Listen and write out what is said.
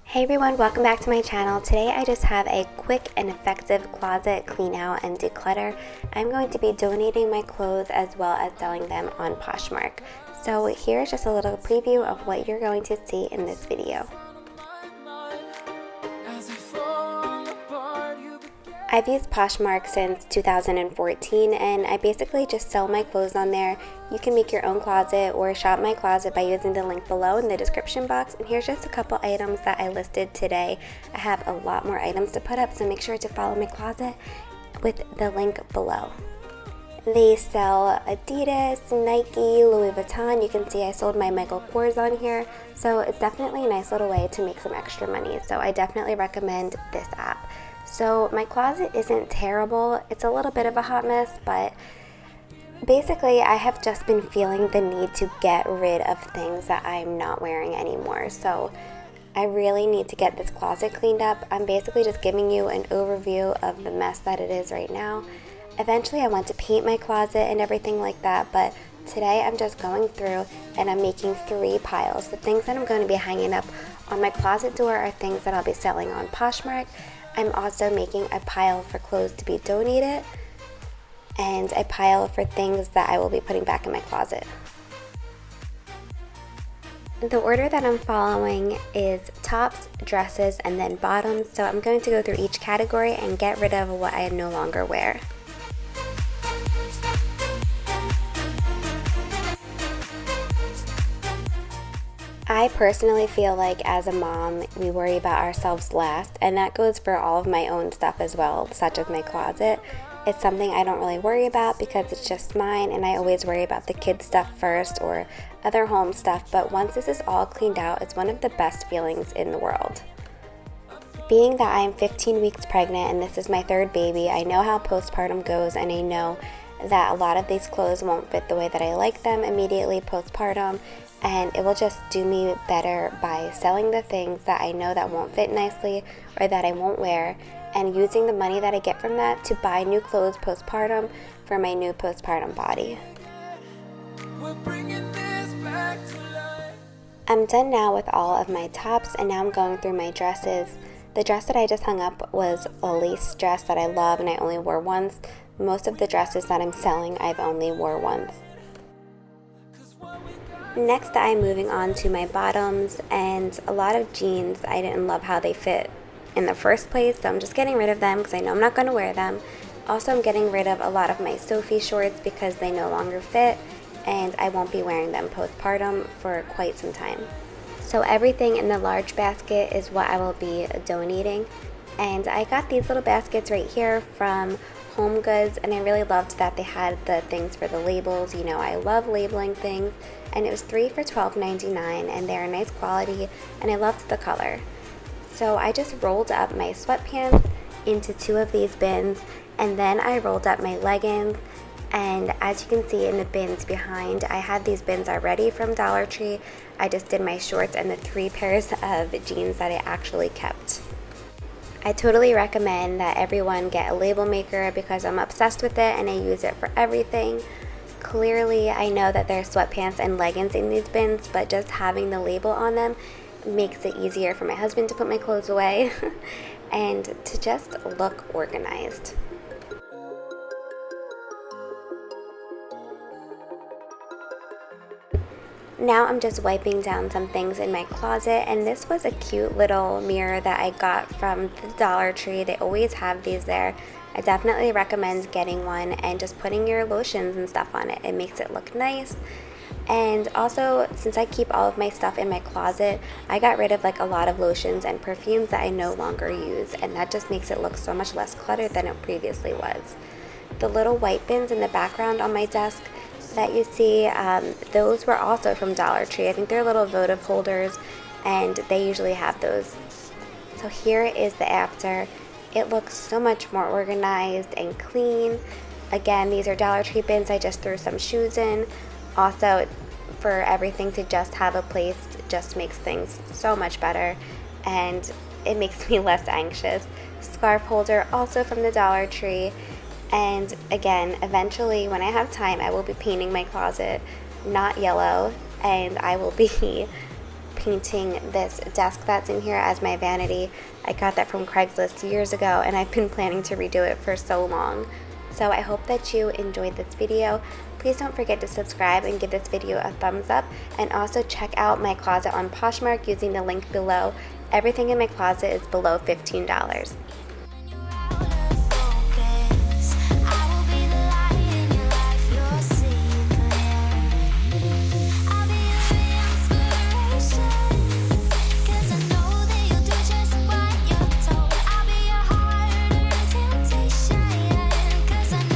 Hey everyone, welcome back to my channel. Today I just have a quick and effective closet clean out and declutter. I'm going to be donating my clothes as well as selling them on Poshmark. So here's just a little preview of what you're going to see in this video. I've used Poshmark since 2014 and I basically just sell my clothes on there. You can make your own closet or shop my closet by using the link below in the description box. And here's just a couple items that I listed today. I have a lot more items to put up, so make sure to follow my closet with the link below. They sell Adidas, Nike, Louis Vuitton. You can see I sold my Michael Kors on here. So it's definitely a nice little way to make some extra money. So I definitely recommend this app. So my closet isn't terrible. It's a little bit of a hot mess, but basically I have just been feeling the need to get rid of things that I'm not wearing anymore. So I really need to get this closet cleaned up. I'm basically just giving you an overview of the mess that it is right now. Eventually I want to paint my closet and everything like that, but today I'm just going through and I'm making 3 piles. The things that I'm going to be hanging up on my closet door are things that I'll be selling on Poshmark. I'm also making a pile for clothes to be donated and a pile for things that I will be putting back in my closet. The order that I'm following is tops, dresses, and then bottoms, so I'm going to go through each category and get rid of what I no longer wear. I personally feel like as a mom, we worry about ourselves last, and that goes for all of my own stuff as well, such as my closet. It's something I don't really worry about because it's just mine, and I always worry about the kids' stuff first or other home stuff, but once this is all cleaned out, it's one of the best feelings in the world. Being that I am 15 weeks pregnant and this is my 3rd baby, I know how postpartum goes, and I know that a lot of these clothes won't fit the way that I like them immediately postpartum, and it will just do me better by selling the things that I know that won't fit nicely or that I won't wear, and using the money that I get from that to buy new clothes postpartum for my new postpartum body. I'm done now with all of my tops, and now I'm going through my dresses. The dress that I just hung up was a lace dress that I love and I only wore once. Most of the dresses that I'm selling I've only wore once. Next, I'm moving on to my bottoms, and a lot of jeans I didn't love how they fit in the first place, so I'm just getting rid of them because I know I'm not going to wear them. Also, I'm getting rid of a lot of my Sophie shorts because they no longer fit and I won't be wearing them postpartum for quite some time. So everything in the large basket is what I will be donating, and I got these little baskets right here from Home Goods, and I really loved that they had the things for the labels. You know, I love labeling things, and it was 3 for $12.99, and they're nice quality, and I loved the color. So I just rolled up my sweatpants into 2 of these bins, and then I rolled up my leggings, and as you can see in the bins behind, I had these bins already from Dollar Tree. I just did my shorts and the 3 pairs of jeans that I actually kept. I totally recommend that everyone get a label maker because I'm obsessed with it and I use it for everything. Clearly, I know that there's sweatpants and leggings in these bins, but just having the label on them makes it easier for my husband to put my clothes away and to just look organized. Now I'm just wiping down some things in my closet, and this was a cute little mirror that I got from the Dollar Tree. They always have these there. I definitely recommend getting one and just putting your lotions and stuff on it. It makes it look nice. And also, since I keep all of my stuff in my closet, I got rid of like a lot of lotions and perfumes that I no longer use, and that just makes it look so much less cluttered than it previously was. The little white bins in the background on my desk that you see, those were also from Dollar Tree. I think they're little votive holders, and they usually have those. So here is the after. It looks so much more organized and clean. Again, these are Dollar Tree bins. I just threw some shoes in. Also, for everything to just have a place just makes things so much better, and it makes me less anxious. Scarf holder, also from the Dollar Tree. And again, eventually when I have time, I will be painting my closet not yellow, and I will be painting this desk that's in here as my vanity. I got that from Craigslist years ago, and I've been planning to redo it for so long. So I hope that you enjoyed this video. Please don't forget to subscribe and give this video a thumbs up, and also check out my closet on Poshmark using the link below. Everything in my closet is below $15.